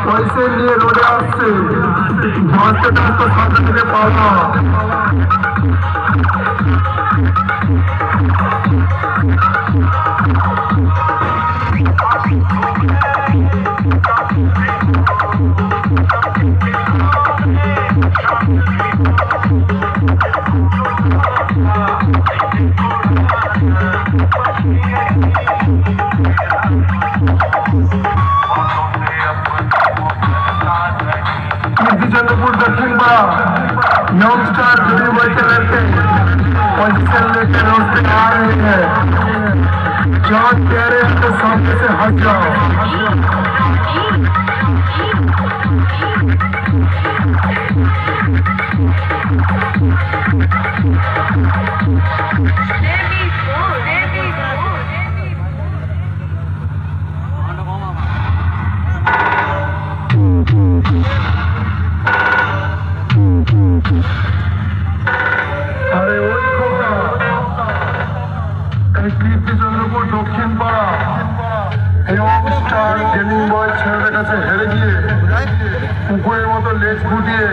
পয়সা নিয়ে রোডে আসছে, ধরতে ধরতে সাথে থেকে পাওয়া। चंद्रपुर दक्षिण बड़ा यंगस्टर जुड़ी बैठे रहते पोजिशन लेकर रोड पे आ रहे हैं। जान कह रहे हैं तो सामने से हट जाओ। अरे वही खोखा चंद्रपुर दक्षिण पाड़ा यंगस्टार गेमिंग बॉय ছেলেদের কাছে হেরে গিয়ে কুকুরের মতো লেজ ফুটিয়ে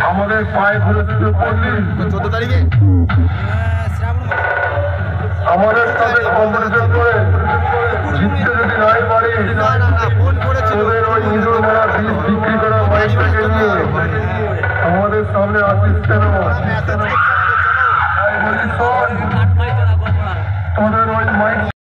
আমাদের পায়ে ঘুরে শুয়ে পড়লি। 14 তারিখে আমাদের সাথে কম্পিটিশন করে জিততে যদি নাই পারি তোদের ওই ইঁদুর মারা বীজ বিক্রি করা বাইকটাকে নিয়ে আমাদের সামনে আসিস কেন?